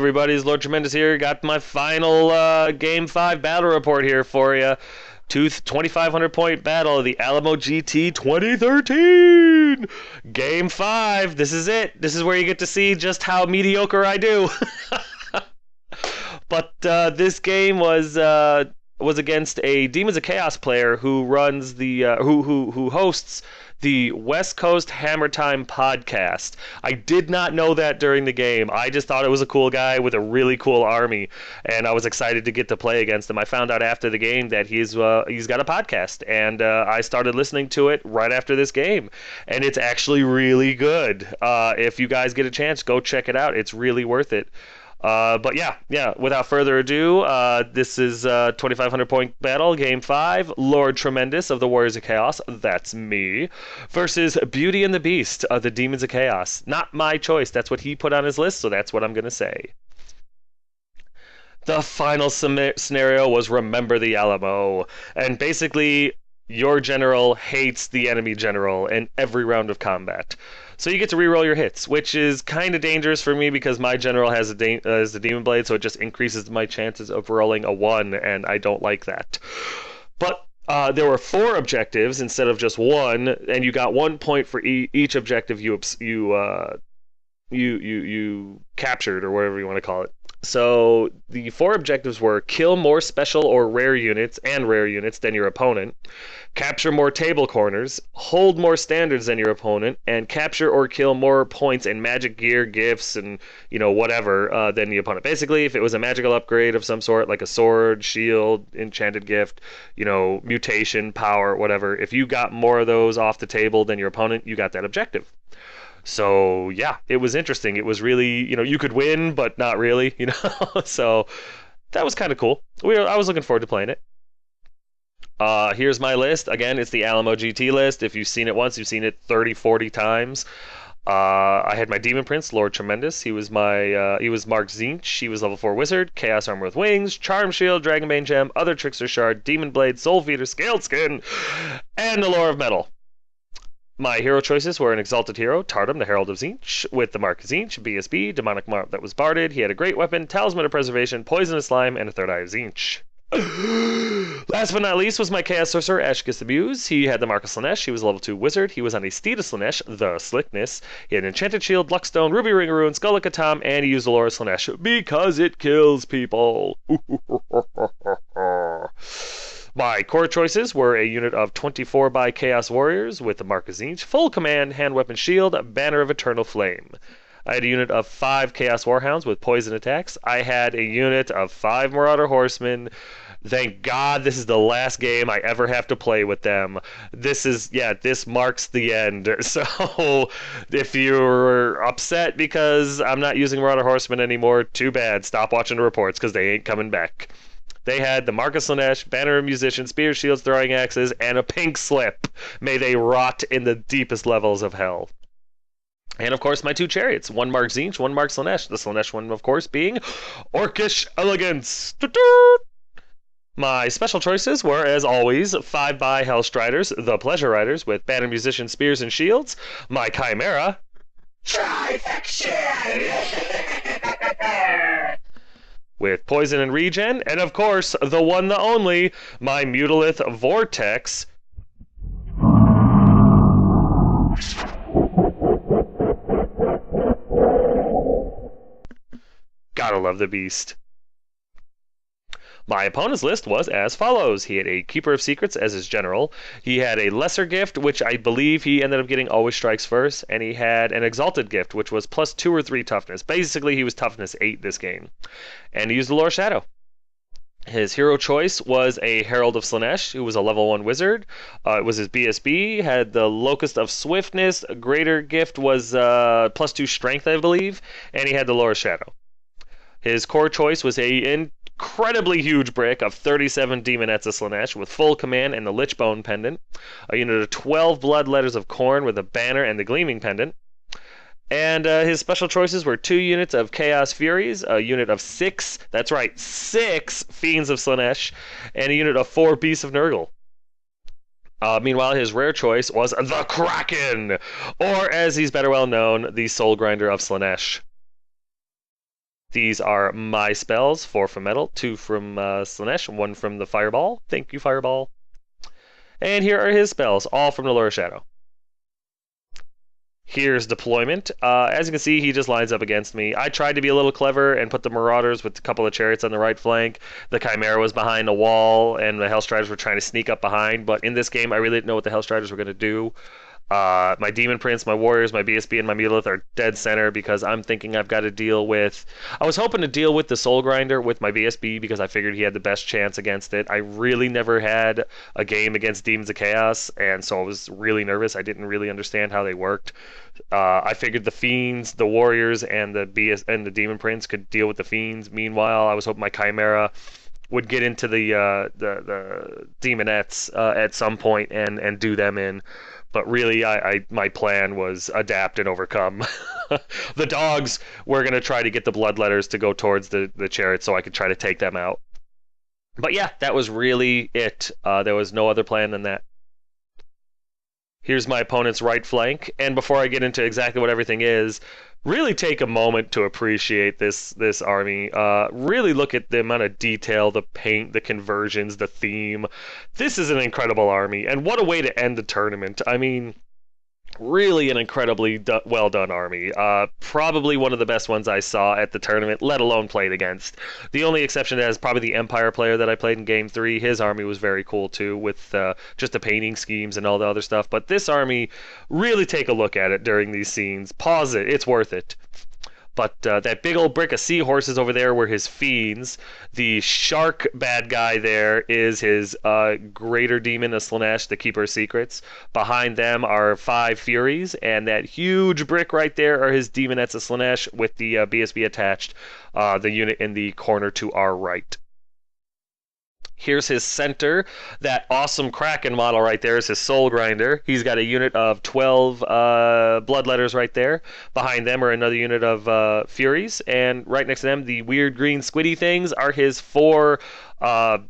everybody, it's Lord Tremendous here. Got my final Game 5 battle report here for you. 2,500 point battle of the Alamo GT 2013! Game 5, this is it. This is where you get to see just how mediocre I do. But this game was against a Demons of Chaos player who runs the who hosts the West Coast Hammer Time podcast. I did not know that during the game. I just thought it was a cool guy with a really cool army, and I was excited to get to play against him. I found out after the game that he's got a podcast, and I started listening to it right after this game, and it's actually really good. If you guys get a chance, go check it out. It's really worth it. But yeah, without further ado, this is 2,500 point battle, Game 5, Lord Tremendous of the Warriors of Chaos, that's me, versus Beauty and the Beast of the Demons of Chaos. Not my choice, that's what he put on his list, so that's what I'm going to say. The final scenario was Remember the Alamo, and basically, your general hates the enemy general in every round of combat. So you get to reroll your hits, which is kind of dangerous for me because my general has a Demon Blade, so it just increases my chances of rolling a 1, and I don't like that. But there were 4 objectives instead of just 1, and you got 1 point for each objective you captured, or whatever you want to call it. So the 4 objectives were kill more special or rare units than your opponent, capture more table corners, hold more standards than your opponent, and capture or kill more points in magic gear, gifts, and whatever than the opponent. Basically, if it was a magical upgrade of some sort, like a sword, shield, enchanted gift, mutation, power, whatever, if you got more of those off the table than your opponent, you got that objective. So yeah, it was interesting. It was really, you could win, but not really, So that was kind of cool. I was looking forward to playing it. Here's my list. Again, it's the Alamo GT list. If you've seen it once, you've seen it 30, 40 times. I had my Demon Prince, Lord Tremendous. He was Mark Zinch. He was level 4 Wizard, Chaos Armor with Wings, Charm Shield, Dragonbane Gem, Other Trickster Shard, Demon Blade, Soul Feeder, Scaled Skin, and the Lore of Metal. My hero choices were an Exalted Hero, Tardum, the Herald of Zinch, with the Mark Zinch, BSB, Demonic Mark that was barded. He had a great weapon, Talisman of Preservation, Poisonous Slime, and a Third Eye of Zinch. Last but not least was my Chaos Sorcerer, Ashkus the Muse. He had the Mark of Slaanesh. He was a level 2 Wizard. He was on a Steed of Slaanesh, the Slickness. He had an Enchanted Shield, Luckstone, Ruby Ringaroo, and Skull of Katam, and he used the Lore of Slaanesh because it kills people. My core choices were a unit of 24 by Chaos Warriors with the Mark of Zinch, Full Command, Hand Weapon Shield, Banner of Eternal Flame. I had a unit of 5 Chaos Warhounds with poison attacks. I had a unit of 5 Marauder Horsemen. Thank God this is the last game I ever have to play with them. This marks the end. So if you're upset because I'm not using Marauder Horsemen anymore, too bad. Stop watching the reports because they ain't coming back. They had the Mark of Slaanesh, Banner of Musician, Spears, Shields, Throwing Axes, and a Pink Slip. May they rot in the deepest levels of hell. And of course, my 2 chariots. 1 Mark Zinch, 1 Mark Slaanesh. The Slaanesh one, of course, being Orcish Elegance. My special choices were, as always, 5 by Hellstriders, the Pleasure Riders, with Banner, Musician, Spears, and Shields. My Chimera. With Poison and Regen, and of course, the one, the only, my Mutalith Vortex. Gotta love the beast. My opponent's list was as follows. He had a Keeper of Secrets as his general. He had a Lesser Gift, which I believe he ended up getting Always Strikes First. And he had an Exalted Gift, which was plus 2 or 3 toughness. Basically, he was toughness 8 this game. And he used the Lore Shadow. His hero choice was a Herald of Slaanesh, who was a level 1 wizard. It was his BSB, had the Locust of Swiftness. A greater gift was plus 2 strength, I believe. And he had the Lore Shadow. His core choice was a incredibly huge brick of 37 Demonettes of Slaanesh with full command and the Lichbone pendant, a unit of 12 Blood Letters of Khorne with a banner and the Gleaming pendant, and his special choices were 2 units of Chaos Furies, a unit of 6, that's right, 6 Fiends of Slaanesh, and a unit of 4 Beasts of Nurgle. Meanwhile, his rare choice was the Kraken, or as he's better well known, the Soul Grinder of Slaanesh. These are my spells, 4 from Metal, 2 from Slanesh, 1 from the Fireball. Thank you, Fireball. And here are his spells, all from the Lure of Shadow. Here's deployment. As you can see, he just lines up against me. I tried to be a little clever and put the Marauders with a couple of Chariots on the right flank. The Chimera was behind a wall, and the Hellstriders were trying to sneak up behind. But in this game, I really didn't know what the Hellstriders were going to do. My Demon Prince, my Warriors, my BSB, and my Mulith are dead center because I'm thinking I've got to deal with... I was hoping to deal with the Soul Grinder with my BSB because I figured he had the best chance against it. I really never had a game against Demons of Chaos, and so I was really nervous. I didn't really understand how they worked. I figured the Fiends, the Warriors, and the Demon Prince could deal with the Fiends. Meanwhile, I was hoping my Chimera would get into the Demonettes at some point and do them in. But really, my plan was adapt and overcome. The dogs were going to try to get the Bloodletters to go towards the Chariots so I could try to take them out. But yeah, that was really it. There was no other plan than that. Here's my opponent's right flank. And before I get into exactly what everything is, really take a moment to appreciate this army. Really look at the amount of detail, the paint, the conversions, the theme. This is an incredible army, and what a way to end the tournament. I mean, really an incredibly well done army. Probably one of the best ones I saw at the tournament, let alone played against. The only exception to that is probably the Empire player that I played in Game 3. His army was very cool too, with just the painting schemes and all the other stuff. But this army, really take a look at it during these scenes. Pause it, it's worth it. But that big old brick of seahorses over there were his fiends. The shark bad guy there is his greater demon of Slanesh, the Keeper of Secrets. Behind them are 5 Furies, and that huge brick right there are his demonettes of Slanesh with the BSB attached, the unit in the corner to our right. Here's his center. That awesome Kraken model right there is his Soul Grinder. He's got a unit of 12 Bloodletters right there. Behind them are another unit of Furies. And right next to them, the weird green squiddy things are his 4... what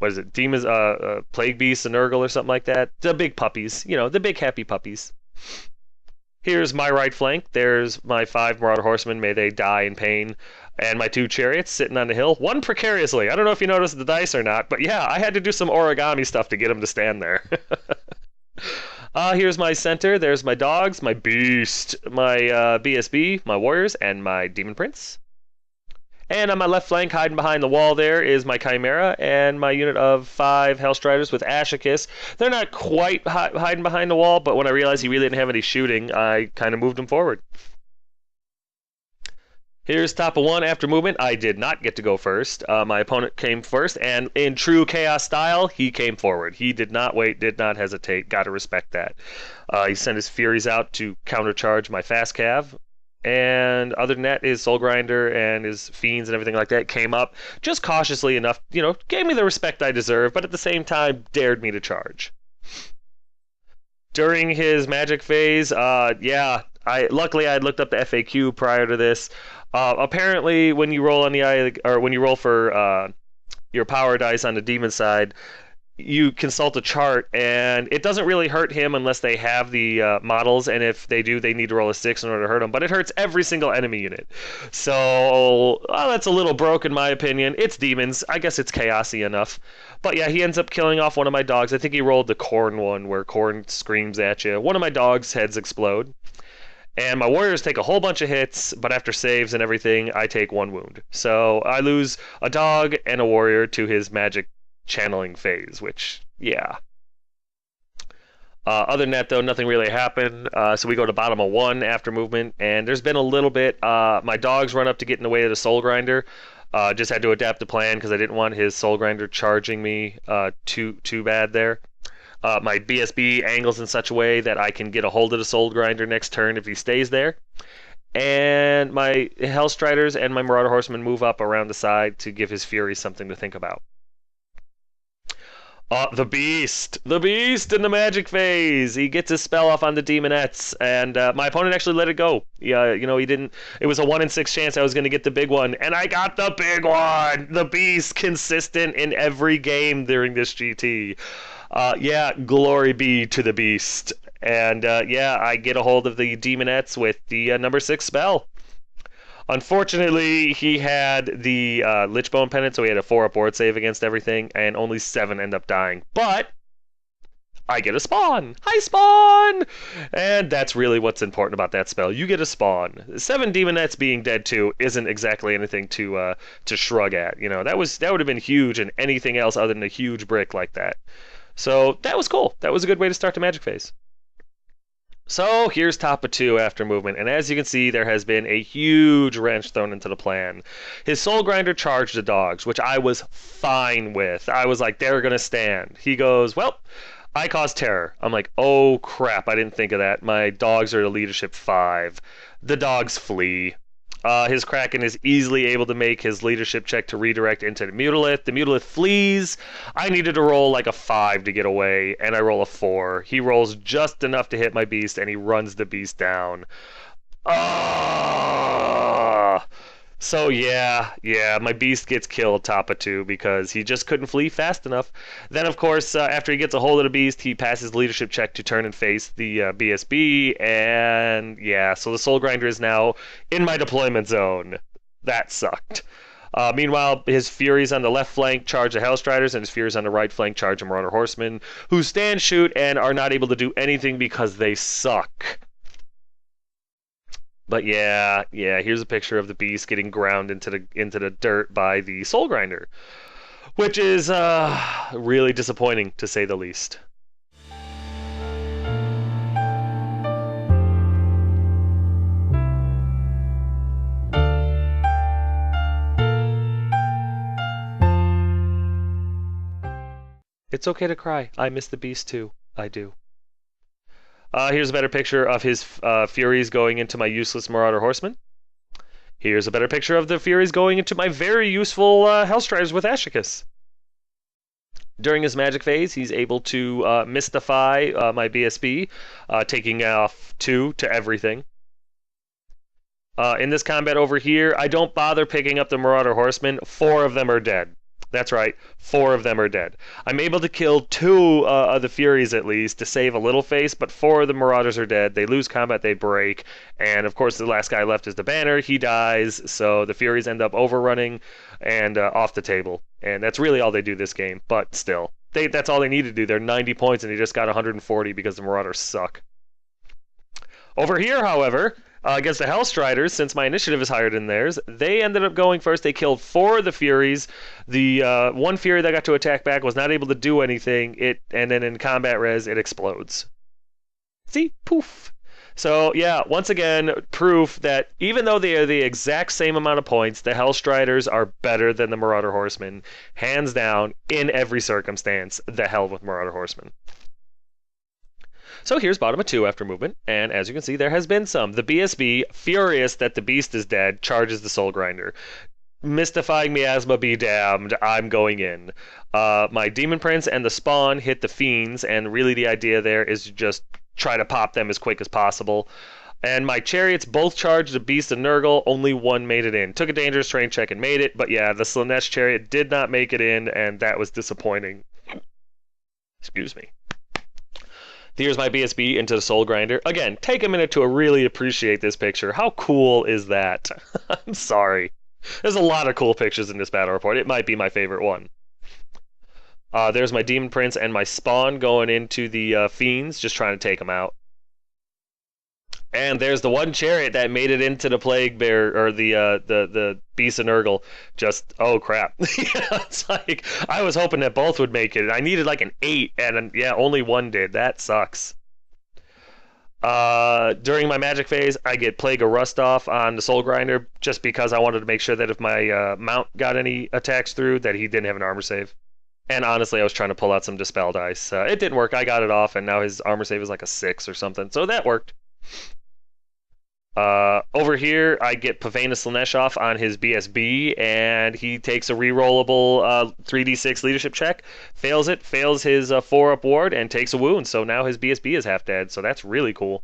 is it? Demons, Plague Beasts, and Nurgle or something like that. The big puppies. You know, the big happy puppies. Here's my right flank. There's my 5 Marauder Horsemen. May they die in pain. And my 2 Chariots sitting on the hill. One precariously. I don't know if you noticed the dice or not, but yeah, I had to do some origami stuff to get him to stand there. Here's my center. There's my dogs, my beast, my BSB, my warriors, and my Demon Prince. And on my left flank, hiding behind the wall there, is my Chimera and my unit of 5 Hellstriders with Ashikis. They're not quite hiding behind the wall, but when I realized he really didn't have any shooting, I kind of moved him forward. Here's top of 1 after movement. I did not get to go first. My opponent came first, and in true Chaos style, he came forward. He did not wait, did not hesitate. Got to respect that. He sent his Furies out to countercharge my Fast Cav. And other than that, his Soul Grinder and his Fiends and everything like that came up just cautiously enough, you know, gave me the respect I deserve, but at the same time, dared me to charge. During his magic phase, luckily I had looked up the FAQ prior to this. Apparently, when you roll on when you roll for your power dice on the demon side, you consult a chart, and it doesn't really hurt him unless they have the models, and if they do, they need to roll a 6 in order to hurt him, but it hurts every single enemy unit. So, that's a little broke in my opinion. It's demons. I guess it's chaosy enough. But yeah, he ends up killing off one of my dogs. I think he rolled the Corn one, where Corn screams at you. One of my dogs' heads explode. And my warriors take a whole bunch of hits, but after saves and everything, I take 1 wound. So I lose a dog and a warrior to his magic channeling phase, which, yeah. Other than that, though, nothing really happened. So we go to bottom of 1 after movement, and there's been a little bit. My dogs run up to get in the way of the Soul Grinder. Just had to adapt the plan because I didn't want his Soul Grinder charging me too bad there. My BSB angles in such a way that I can get a hold of the Soul Grinder next turn if he stays there. And my Hellstriders and my Marauder Horsemen move up around the side to give his Fury something to think about. The Beast in the magic phase. He gets his spell off on the Demonettes, and my opponent actually let it go. Yeah, you know, he didn't. It was a 1 in 6 chance I was going to get the big one, and I got the big one. The Beast, consistent in every game during this GT. Yeah, glory be to the Beast. And yeah, I get a hold of the Demonettes with the number 6 spell. Unfortunately, he had the Lichbone Pendant, so he had a 4-up ward save against everything, and only 7 end up dying. But I get a spawn. Hi, spawn! And that's really what's important about that spell. You get a spawn. 7 Demonettes being dead too isn't exactly anything to shrug at. You know, that would have been huge in anything else other than a huge brick like that. So that was cool. That was a good way to start the magic phase. So here's top of 2 after movement, and as you can see, there has been a huge wrench thrown into the plan. His Soul Grinder charged the dogs, which I was fine with. I was like, they're gonna stand. He goes, well, I cause terror. I'm like, oh crap, I didn't think of that. My dogs are the leadership 5. The dogs flee. His Kraken is easily able to make his leadership check to redirect into the Mutalith. The Mutalith flees. I needed to roll like a 5 to get away, and I roll a 4. He rolls just enough to hit my beast, and he runs the beast down. So yeah, my beast gets killed top of 2 because he just couldn't flee fast enough. Then of course, after he gets a hold of the beast, he passes leadership check to turn and face the BSB, and yeah, so the Soul Grinder is now in my deployment zone. That sucked. Meanwhile, his Furies on the left flank charge the Hellstriders, and his Furies on the right flank charge the Marauder Horsemen, who stand, shoot, and are not able to do anything because they suck. But yeah, here's a picture of the beast getting ground into the dirt by the Soul Grinder, which is really disappointing to say the least. It's okay to cry. I miss the beast too. I do. Here's a better picture of his Furies going into my useless Marauder Horseman. Here's a better picture of the Furies going into my very useful Hellstriders with Ashicus. During his magic phase, he's able to mystify my BSB, taking off 2 to everything. In this combat over here, I don't bother picking up the Marauder Horsemen. 4 of them are dead. That's right, 4 of them are dead. I'm able to kill 2 of the Furies at least to save a little face, but 4 of the Marauders are dead. They lose combat, they break, and of course the last guy left is the Banner. He dies, so the Furies end up overrunning and off the table. And that's really all they do this game, but still. That's all they need to do. They're 90 points and they just got 140 because the Marauders suck. Over here, however, against the Hellstriders, since my initiative is higher than theirs, they ended up going first. They killed 4 of the Furies. The one Fury that got to attack back was not able to do anything. And then in combat res, it explodes. See? Poof. So yeah, once again, proof that even though they are the exact same amount of points, the Hellstriders are better than the Marauder Horsemen. Hands down, in every circumstance, the hell with Marauder Horsemen. So here's bottom of 2 after movement, and as you can see, there has been some. The BSB, furious that the beast is dead, charges the Soul Grinder. Mystifying Miasma be damned, I'm going in. My Demon Prince and the Spawn hit the Fiends, and really the idea there is to just try to pop them as quick as possible. And my Chariots both charged the Beast of Nurgle, only 1 made it in. Took a dangerous terrain check and made it, but yeah, the Slanesh Chariot did not make it in, and that was disappointing. Excuse me. Here's my BSB into the Soul Grinder. Again, take a minute to really appreciate this picture. How cool is that? I'm sorry. There's a lot of cool pictures in this battle report. It might be my favorite one. There's my Demon Prince and my Spawn going into the Fiends, just trying to take them out. And there's the one chariot that made it into the Plague Bear, or the Beast of Nurgle. Just, oh crap. It's like, I was hoping that both would make it. I needed like an 8, and yeah, only 1 did. That sucks. During my magic phase, I get Plague of Rust off on the Soul Grinder, just because I wanted to make sure that if my mount got any attacks through, that he didn't have an armor save. And honestly, I was trying to pull out some Dispel dice. It didn't work. I got it off, and now his armor save is like a 6 or something. So that worked. Over here, I get Pavane Slanesh off on his BSB, and he takes a rerollable 3d6 leadership check, fails it, fails his 4-up ward, and takes a wound. So now his BSB is half dead, so that's really cool.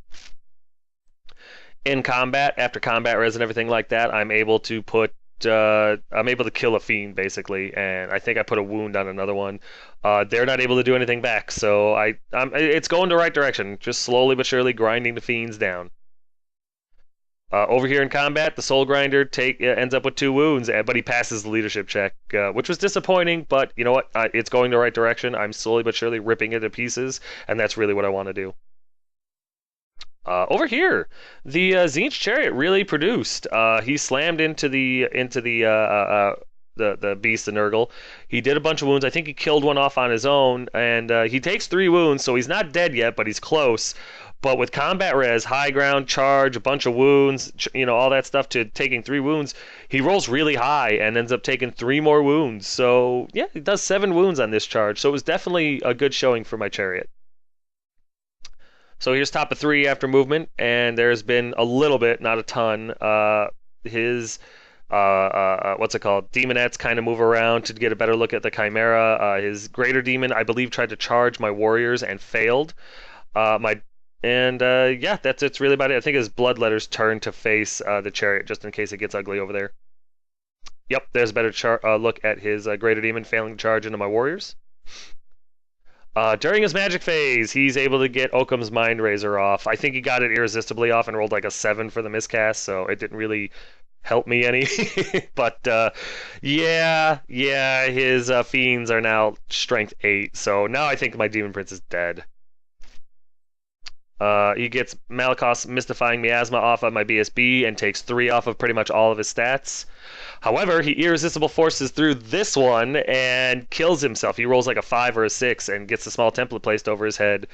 In combat, after combat res and everything like that, I'm able to kill a Fiend, basically, and I think I put a wound on another one. They're not able to do anything back, so it's going the right direction, just slowly but surely grinding the Fiends down. Over here in combat, the Soul Grinder ends up with 2 wounds, but he passes the leadership check, which was disappointing, but you know what? It's going the right direction. I'm slowly but surely ripping it to pieces, and that's really what I want to do. Over here, the Tzeentch Chariot really produced. He slammed into the beast, the Nurgle. He did a bunch of wounds. I think he killed one off on his own, and he takes 3 wounds, so he's not dead yet, but he's close. But with combat res, high ground, charge, a bunch of wounds, all that stuff to taking 3 wounds, he rolls really high and ends up taking 3 more wounds. So yeah, he does 7 wounds on this charge. So it was definitely a good showing for my chariot. So here's top of 3 after movement, and there's been a little bit, not a ton. His what's it called? Demonettes kind of move around to get a better look at the Chimera. His Greater Demon, I believe, tried to charge my warriors and failed. Yeah, it's really about it. I think his Bloodletter's turn to face the chariot, just in case it gets ugly over there. Yep, there's a better look at his Greater Demon failing to charge into my warriors. During his magic phase, he's able to get Occam's Mind Razor off. I think he got it irresistibly off and rolled like a 7 for the miscast, so it didn't really help me any. But yeah, his fiends are now strength 8, so now I think my Demon Prince is dead. He gets Malakos Mystifying Miasma off of my BSB and takes 3 off of pretty much all of his stats. However, he Irresistible Forces through this one and kills himself. He rolls like a 5 or a 6 and gets a small template placed over his head.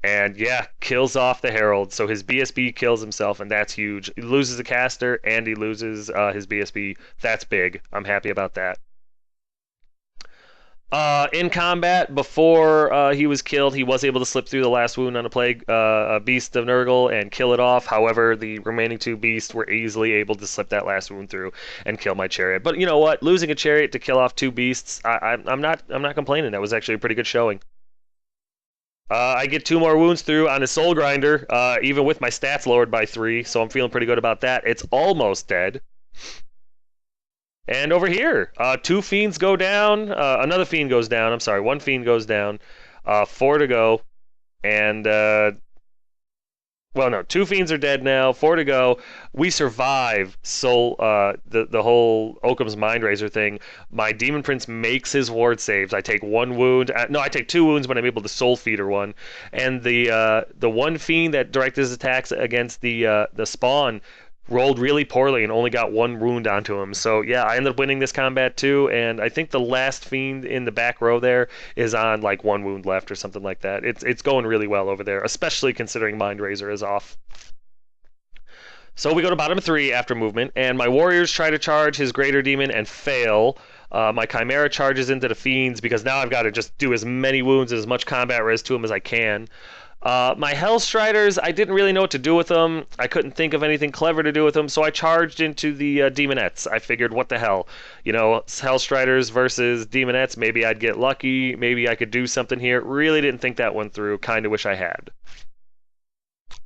And yeah, kills off the Herald. So his BSB kills himself, and that's huge. He loses a caster and he loses his BSB. That's big. I'm happy about that. In combat, before he was killed, he was able to slip through the last wound on a beast of Nurgle and kill it off. However, the remaining 2 beasts were easily able to slip that last wound through and kill my chariot. But you know what? Losing a chariot to kill off 2 beasts, I'm not complaining. That was actually a pretty good showing. I get 2 more wounds through on his Soul Grinder, even with my stats lowered by 3, so I'm feeling pretty good about that. It's almost dead. And over here, 2 fiends go down. Another fiend goes down. I'm sorry, 1 fiend goes down. 4 to go. And, well, no, 2 fiends are dead now. 4 to go. We survive the whole Occam's Mind Razor thing. My Demon Prince makes his ward saves. I take 1 wound. No, I take 2 wounds, but I'm able to Soul Feeder 1. And the 1 fiend that directed his attacks against the spawn rolled really poorly and only got 1 wound onto him. So yeah, I ended up winning this combat too, and I think the last fiend in the back row there is on like 1 wound left or something like that. It's going really well over there, especially considering Mind Razor is off. So we go to bottom 3 after movement, and my warriors try to charge his Greater Demon and fail. My Chimera charges into the fiends because now I've got to just do as many wounds and as much combat res to him as I can. My Hellstriders, I didn't really know what to do with them. I couldn't think of anything clever to do with them, so I charged into the Demonettes. I figured, what the hell? Hellstriders versus Demonettes, maybe I'd get lucky, maybe I could do something here. Really didn't think that one through, kind of wish I had.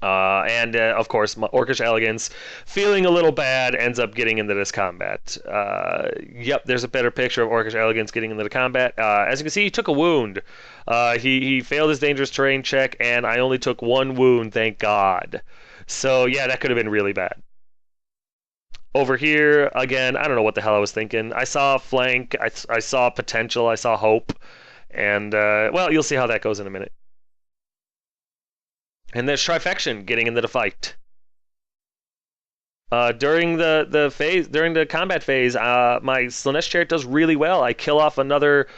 Of course, my Orcish Elegance, feeling a little bad, ends up getting into this combat. Yep, there's a better picture of Orcish Elegance getting into the combat. As you can see, he took a wound. He failed his dangerous terrain check, and I only took 1 wound, thank God. So yeah, that could have been really bad. Over here, again, I don't know what the hell I was thinking. I saw a flank, I saw potential, I saw hope, and, well, you'll see how that goes in a minute. And there's Trifection getting into the fight. During the combat phase, my Slaanesh Chariot does really well. I kill off another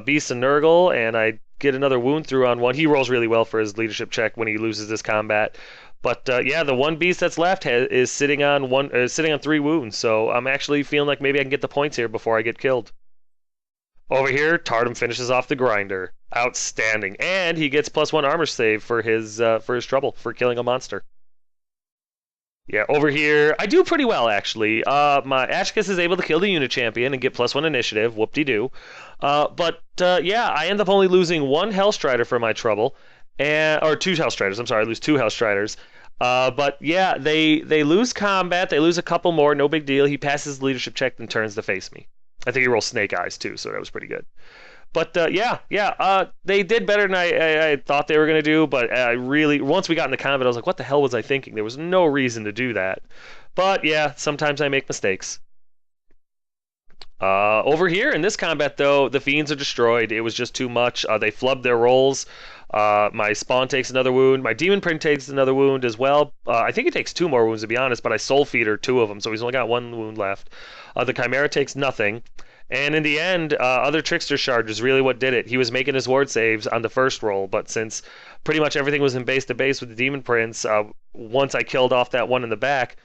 beast of Nurgle, and I get another wound through on 1. He rolls really well for his leadership check when he loses this combat. But yeah, the 1 beast that's left is sitting on 3 wounds. So I'm actually feeling like maybe I can get the points here before I get killed. Over here, Tardum finishes off the Grinder. Outstanding. And he gets +1 armor save for his trouble, for killing a monster. Yeah, over here, I do pretty well, actually. My Ashkus is able to kill the unit champion and get +1 initiative. Whoop-de-doo. Yeah, I end up only losing 1 Hellstrider for my trouble. Or 2 Hellstriders. I'm sorry, I lose 2 Hellstriders. But yeah, they lose combat. They lose a couple more. No big deal. He passes the leadership check and turns to face me. I think he rolled snake eyes too, so that was pretty good. But yeah, they did better than I thought they were going to do. But I really, once we got into combat, I was like, what the hell was I thinking? There was no reason to do that. But yeah, sometimes I make mistakes. Over here in this combat, though, the fiends are destroyed. It was just too much. They flubbed their rolls. My spawn takes another wound. My demon print takes another wound as well. I think he takes 2 more wounds, to be honest, but I soul feeder 2 of them, so he's only got 1 wound left. The Chimera takes nothing. And in the end, other Trickster Shard is really what did it. He was making his ward saves on the first roll, but since pretty much everything was in base to base with the Demon Prince, once I killed off that one in the back,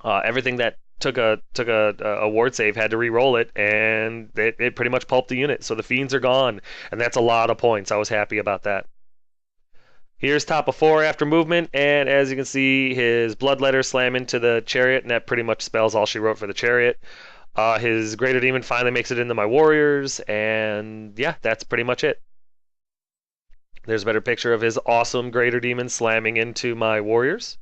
everything that took a ward save had to re-roll it, and it pretty much pulped the unit. So the fiends are gone, and that's a lot of points. I was happy about that. Here's top of 4 after movement, and as you can see, his bloodletter slam into the chariot, and that pretty much spells all she wrote for the chariot. His greater demon finally makes it into my warriors, and yeah, that's pretty much it. There's a better picture of his awesome greater demon slamming into my warriors.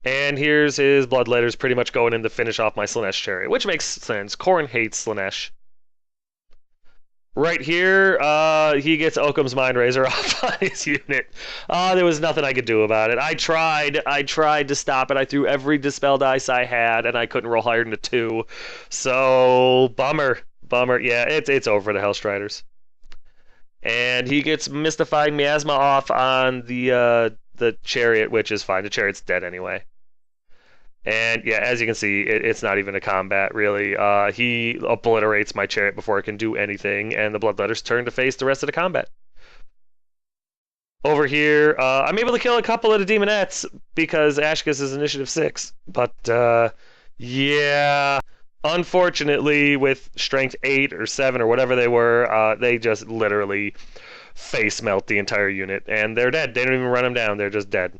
And here's his bloodletters pretty much going in to finish off my Slaanesh chariot, which makes sense. Khorne hates Slaanesh. Right here, he gets Occam's Mind Razor off on his unit. There was nothing I could do about it. I tried to stop it. I threw every Dispel dice I had, and I couldn't roll higher than a 2. So, bummer. Yeah, it's over for the Hellstriders. And he gets Mystifying Miasma off on the chariot, which is fine. The chariot's dead anyway. And yeah, as you can see, it's not even a combat, really. He obliterates my chariot before it can do anything, and the Bloodletters turn to face the rest of the combat. Over here, I'm able to kill a couple of the Demonettes because Ashkus is initiative 6. But, yeah, unfortunately, with strength 8 or 7 or whatever they were, they just literally face melt the entire unit, and they're dead. They don't even run them down. They're just dead.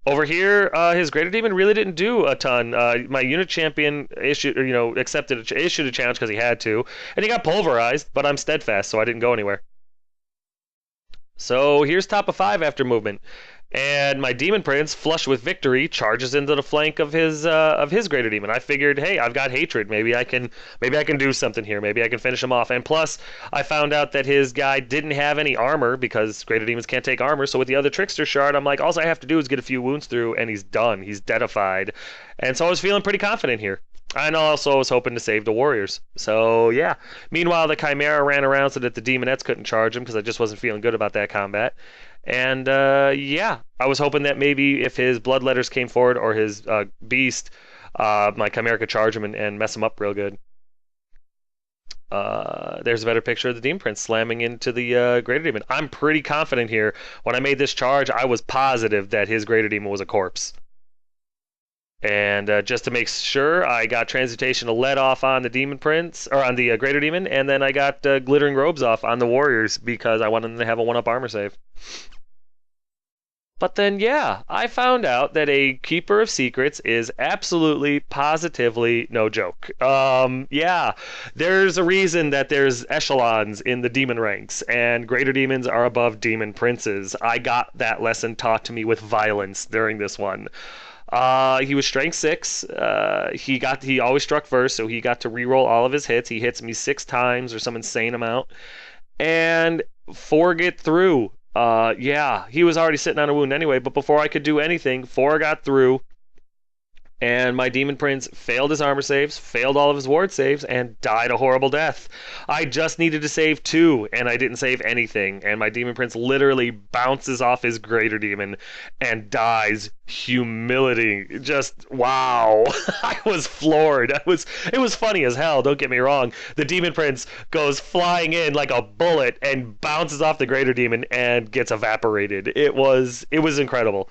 Over here, his Greater Demon really didn't do a ton. My unit champion issued a challenge because he had to, and he got pulverized, but I'm steadfast, so I didn't go anywhere. So here's top of 5 after movement. And my Demon Prince, flush with victory, charges into the flank of his Greater Demon. I figured, hey, I've got hatred. Maybe I can do something here. Maybe I can finish him off. And plus, I found out that his guy didn't have any armor because Greater Demons can't take armor. So with the other Trickster Shard, I'm like, all I have to do is get a few wounds through, and he's done. He's deadified. And so I was feeling pretty confident here. And also I was hoping to save the warriors. So yeah. Meanwhile, the Chimera ran around so that the Demonettes couldn't charge him because I just wasn't feeling good about that combat. And yeah, I was hoping that maybe if his Bloodletters came forward or his Beast, my Chimera could charge him and mess him up real good. There's a better picture of the Demon Prince slamming into the Greater Demon. I'm pretty confident here. When I made this charge, I was positive that his Greater Demon was a corpse. And just to make sure, I got Transmutation of Lead off on the Demon Prince, or on the Greater Demon, and then I got Glittering Robes off on the Warriors because I wanted them to have a 1-up armor save. But then, yeah, I found out that a Keeper of Secrets is absolutely, positively no joke. Yeah, there's a reason that there's echelons in the demon ranks, and greater demons are above demon princes. I got that lesson taught to me with violence during this one. He was strength 6. He always struck first, so he got to reroll all of his hits. He hits me 6 times or some insane amount, and 4 get through. Yeah, he was already sitting on a wound anyway, but before I could do anything, 4 got through, and my Demon Prince failed his armor saves, failed all of his ward saves, and died a horrible death. I just needed to save 2, and I didn't save anything, and my Demon Prince literally bounces off his Greater Demon and dies humiliating. Just, wow. I was floored. It was funny as hell, don't get me wrong. The Demon Prince goes flying in like a bullet and bounces off the Greater Demon and gets evaporated. It was incredible.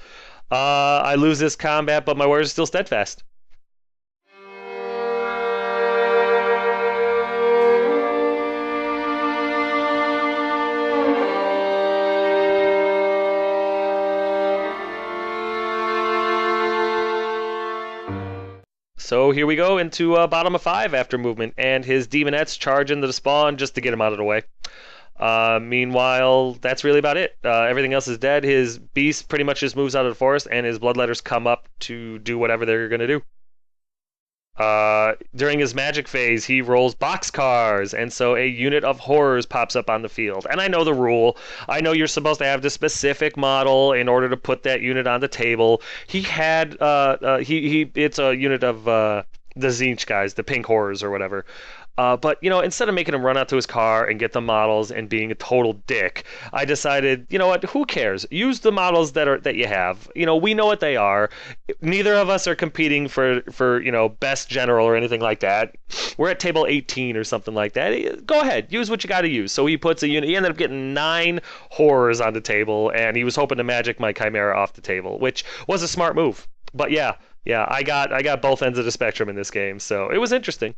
I lose this combat, but my warriors are still steadfast. So here we go into bottom of 5 after movement, and his Demonettes charge into the spawn just to get him out of the way. Meanwhile, that's really about it. Everything else is dead. His beast pretty much just moves out of the forest, and his bloodletters come up to do whatever they're going to do. During his magic phase, he rolls boxcars, and so a unit of horrors pops up on the field. And I know the rule. I know you're supposed to have the specific model in order to put that unit on the table. He had it's a unit of the Zinch guys, the pink horrors or whatever. But instead of making him run out to his car and get the models and being a total dick, I decided, you know what? Who cares? Use the models that you have. We know what they are. Neither of us are competing for best general or anything like that. We're at table 18 or something like that. Go ahead, use what you got to use. So he puts a unit. He ended up getting 9 horrors on the table, and he was hoping to magic my Chimera off the table, which was a smart move. But yeah, I got both ends of the spectrum in this game, so it was interesting.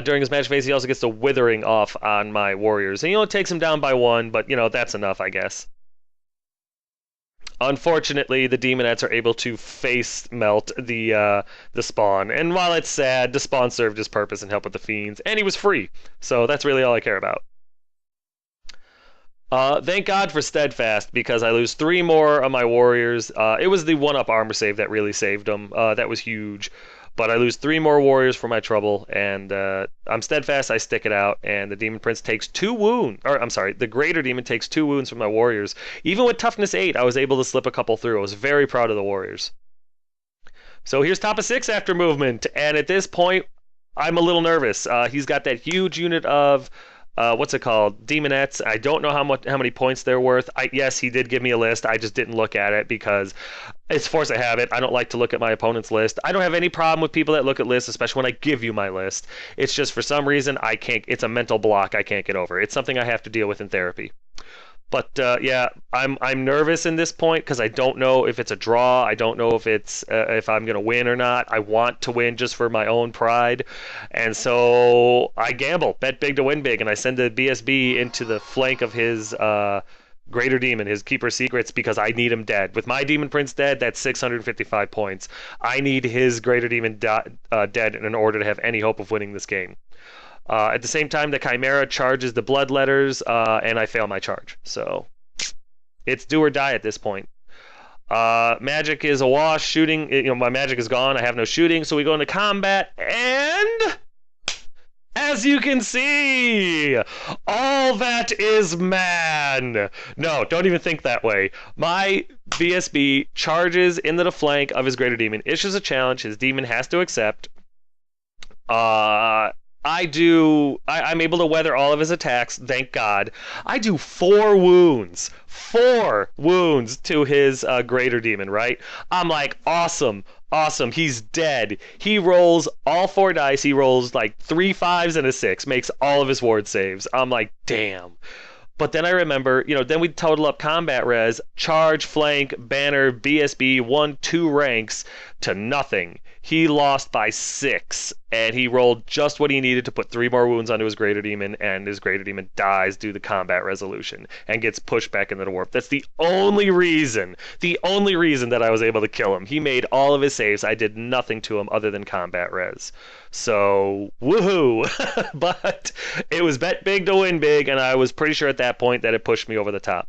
During his match phase, he also gets the Withering off on my warriors. And, it takes him down by 1, but, that's enough, I guess. Unfortunately, the Demonettes are able to face melt the spawn. And while it's sad, the spawn served his purpose and helped with the Fiends. And he was free. So that's really all I care about. Thank God for Steadfast, because I lose 3 more of my warriors. It was the 1-up armor save that really saved him. That was huge. But I lose 3 more warriors for my trouble, and I'm Steadfast, I stick it out, and the Demon Prince takes 2 wounds. Or, I'm sorry, the Greater Demon takes 2 wounds from my warriors. Even with Toughness 8, I was able to slip a couple through. I was very proud of the warriors. So here's top of 6 after movement, and at this point, I'm a little nervous. He's got that huge unit of... what's it called? Demonettes. I don't know how many points they're worth. Yes, he did give me a list. I just didn't look at it because it's force of habit. I don't like to look at my opponent's list. I don't have any problem with people that look at lists, especially when I give you my list. It's just for some reason I can't. It's a mental block I can't get over. It's something I have to deal with in therapy. But yeah, I'm nervous in this point because I don't know if it's a draw. I don't know if I'm gonna win or not. I want to win just for my own pride, and so I gamble, bet big to win big, and I send the BSB into the flank of his Greater Demon, his Keeper Secrets, because I need him dead. With my Demon Prince dead, that's 655 points. I need his Greater Demon dead in order to have any hope of winning this game. At the same time, the Chimera charges the Bloodletters, and I fail my charge. So it's do or die at this point. Magic is a wash. Shooting, my magic is gone. I have no shooting, so we go into combat, and as you can see, all that is man. No, don't even think that way. My BSB charges into the flank of his Greater Demon, issues a challenge his demon has to accept. I'm able to weather all of his attacks, thank God. I do 4 wounds. 4 wounds to his Greater Demon, right? I'm like, awesome, he's dead. He rolls all 4 dice. He rolls like 3 5s and a 6, makes all of his ward saves. I'm like, damn. But then I remember, then we total up combat res, charge, flank, banner, BSB, 1, 2 ranks to nothing. He lost by 6, and he rolled just what he needed to put 3 more wounds onto his Greater Demon, and his Greater Demon dies due to combat resolution and gets pushed back into the warp. That's the only reason that I was able to kill him. He made all of his saves. I did nothing to him other than combat res. So, woohoo! But it was bet big to win big, and I was pretty sure at that point that it pushed me over the top.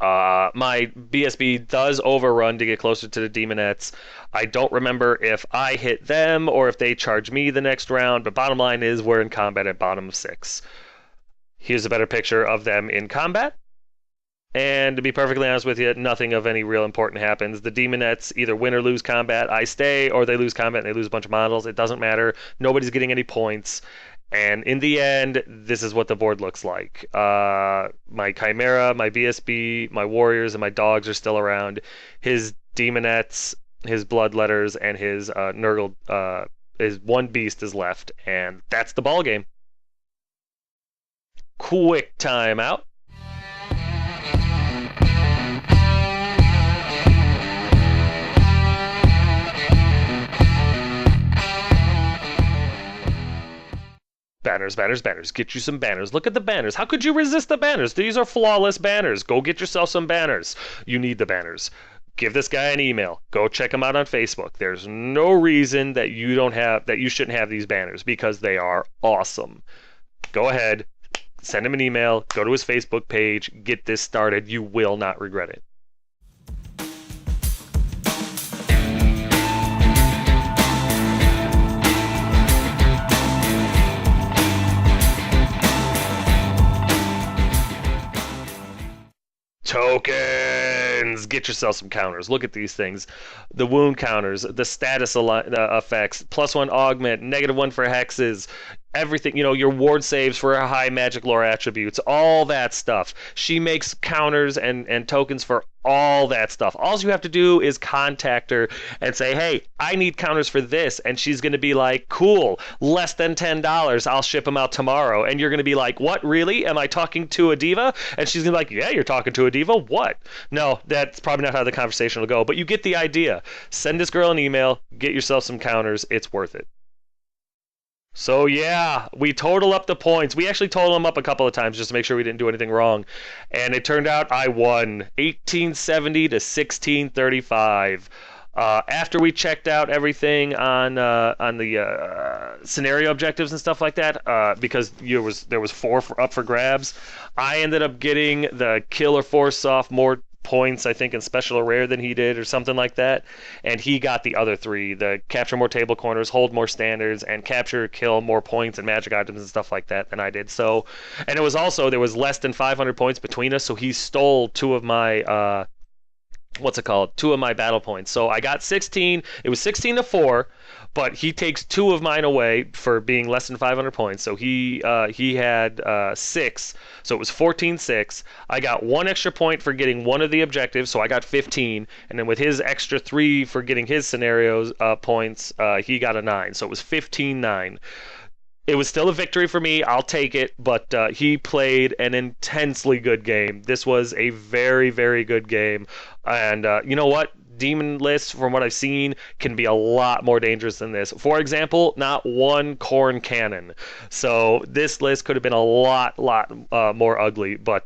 My BSB does overrun to get closer to the Demonettes. I don't remember if I hit them or if they charge me the next round, but bottom line is we're in combat at bottom of 6. Here's a better picture of them in combat. And to be perfectly honest with you, nothing of any real important happens. The Demonettes either win or lose combat. I stay, or they lose combat and they lose a bunch of models. It doesn't matter. Nobody's getting any points. And in the end, this is what the board looks like. My Chimera, my BSB, my Warriors, and my Dogs are still around. His Demonettes, his Bloodletters, and his Nurgle, his one beast is left. And that's the ball game. Quick timeout. Banners, banners, banners. Get you some banners. Look at the banners. How could you resist the banners? These are flawless banners. Go get yourself some banners. You need the banners. Give this guy an email. Go check him out on Facebook. There's no reason that you shouldn't have these banners because they are awesome. Go ahead, send him an email, go to his Facebook page, get this started. You will not regret it. tokens. Get yourself some counters. Look at these things. The wound counters, the status effects, +1 augment, -1 for hexes, everything, your ward saves for high magic lore attributes, all that stuff. She makes counters and tokens for all that stuff. All you have to do is contact her and say, hey, I need counters for this. And she's going to be like, cool, less than $10. I'll ship them out tomorrow. And you're going to be like, what, really? Am I talking to a diva? And she's going to be like, yeah, you're talking to a diva. What? No, that's probably not how the conversation will go. But you get the idea. Send this girl an email. Get yourself some counters. It's worth it. So yeah, we total up the points. We actually totaled them up a couple of times just to make sure we didn't do anything wrong. And it turned out I won 1870 to 1635. After we checked out everything on the scenario objectives and stuff like that, because there was four up for grabs, I ended up getting the kill or force off more points, I think, in special or rare than he did, or something like that. And he got the other three: the capture more table corners, hold more standards, and capture, kill more points and magic items and stuff like that than I did. So, and it was also, there was less than 500 points between us, so he stole two of my two of my battle points. So I got 16. It was 16 to 4, but he takes two of mine away for being less than 500 points. So he had 6. So it was 14-6. I got 1 extra point for getting one of the objectives, so I got 15. And then with his extra 3 for getting his scenarios points, he got a 9. So it was 15-9. It was still a victory for me. I'll take it, but he played an intensely good game. This was a very, very good game. And you know what? Demon lists, from what I've seen, can be a lot more dangerous than this. For example, not one corn cannon. So this list could have been a lot more ugly, but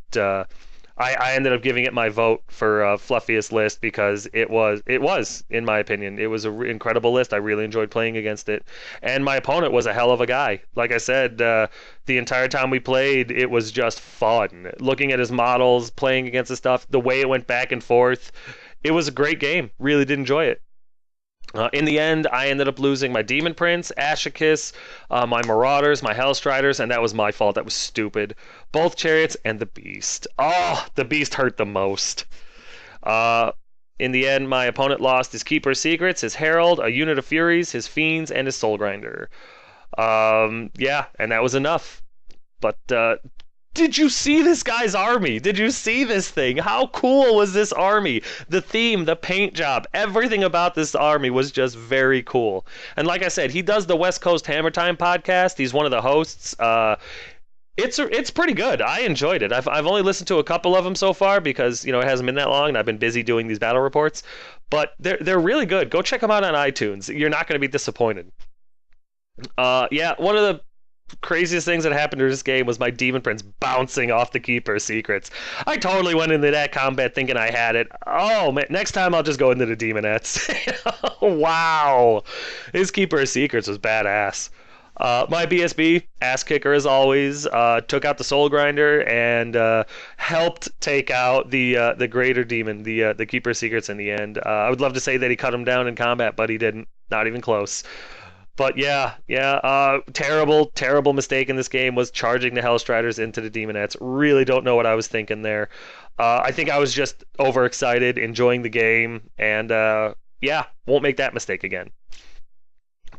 I ended up giving it my vote for fluffiest list because it was, in my opinion, it was an incredible list. I really enjoyed playing against it. And my opponent was a hell of a guy. Like I said, the entire time we played, it was just fun. Looking at his models, playing against the stuff, the way it went back and forth, it was a great game. Really did enjoy it. In the end, I ended up losing my Demon Prince, Ashikis, my Marauders, my Hellstriders, and that was my fault. That was stupid. Both Chariots and the Beast. Oh, the Beast hurt the most. In the end, my opponent lost his Keeper of Secrets, his Herald, a unit of Furies, his Fiends, and his Soul Grinder. Yeah, and that was enough. But did you see this guy's army? Did you see this thing? How cool was this army? The theme, the paint job, everything about this army was just very cool. And like I said, he does the West Coast Hammer Time podcast. He's one of the hosts. It's pretty good. I enjoyed it. I've only listened to a couple of them so far because, it hasn't been that long and I've been busy doing these battle reports. But they're really good. Go check them out on iTunes. You're not going to be disappointed. Yeah, one of the craziest things that happened in this game was my Demon Prince bouncing off the Keeper of Secrets. I totally went into that combat thinking I had it. Oh man, next time I'll just go into the Demonettes. Wow, his Keeper of Secrets was badass. My BSB, ass kicker as always, took out the Soul Grinder and helped take out the Greater Demon, the Keeper of Secrets in the end. I would love to say that he cut him down in combat, but he didn't. Not even close. But yeah, terrible mistake in this game was charging the Hellstriders into the Demonettes. Really don't know what I was thinking there. I think I was just overexcited, enjoying the game, and yeah, won't make that mistake again.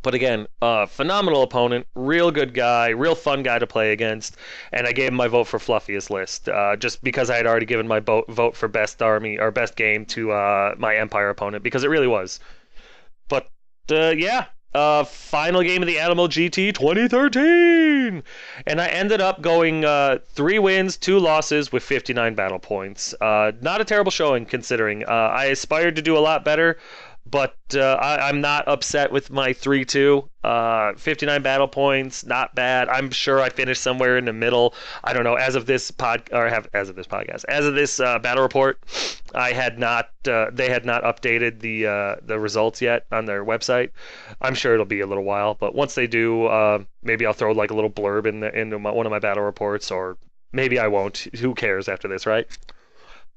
But again, phenomenal opponent, real good guy, real fun guy to play against, and I gave him my vote for fluffiest list, just because I had already given my vote for best army or best game to my Empire opponent, because it really was. But yeah. Final game of the ALAMO GT 2013, and I ended up going 3 wins, 2 losses with 59 battle points. Not a terrible showing considering. I aspired to do a lot better, but I'm not upset with my 3-2. 59 battle points, not bad. I'm sure I finished somewhere in the middle. I don't know. As of this as of this battle report, they had not updated the results yet on their website. I'm sure it'll be a little while, but once they do, maybe I'll throw like a little blurb into one of my battle reports, or maybe I won't. Who cares after this, right?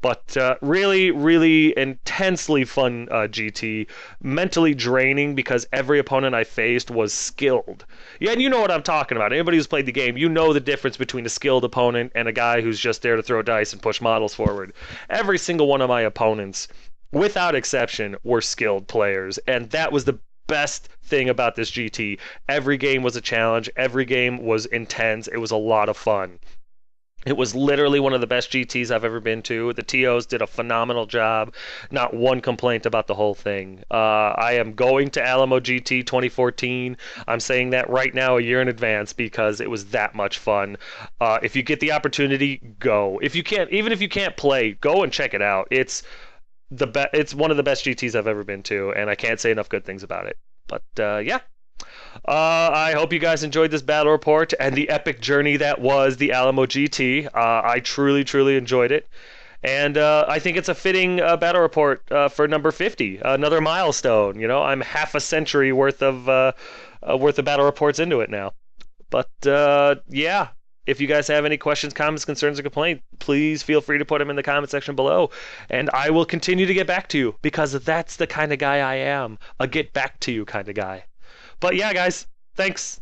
But really, really intensely fun GT. Mentally draining because every opponent I faced was skilled. Yeah, and you know what I'm talking about. Anybody who's played the game, you know the difference between a skilled opponent and a guy who's just there to throw dice and push models forward. Every single one of my opponents, without exception, were skilled players, and that was the best thing about this GT. Every game was a challenge. Every game was intense. It was a lot of fun. It was literally one of the best GTs I've ever been to. The TOs did a phenomenal job. Not one complaint about the whole thing. I am going to Alamo GT 2014. I'm saying that right now, a year in advance, because it was that much fun. If you get the opportunity, go. If you can't, even if you can't play, go and check it out. It's it's one of the best GTs I've ever been to, and I can't say enough good things about it. But yeah. I hope you guys enjoyed this battle report and the epic journey that was the Alamo GT. I truly, truly enjoyed it. And I think it's a fitting battle report for number 50, another milestone. You know, I'm half a century worth of battle reports into it now. But yeah, if you guys have any questions, comments, concerns, or complaints, please feel free to put them in the comment section below. And I will continue to get back to you, because that's the kind of guy I am, a get back to you kind of guy. But yeah, guys, thanks.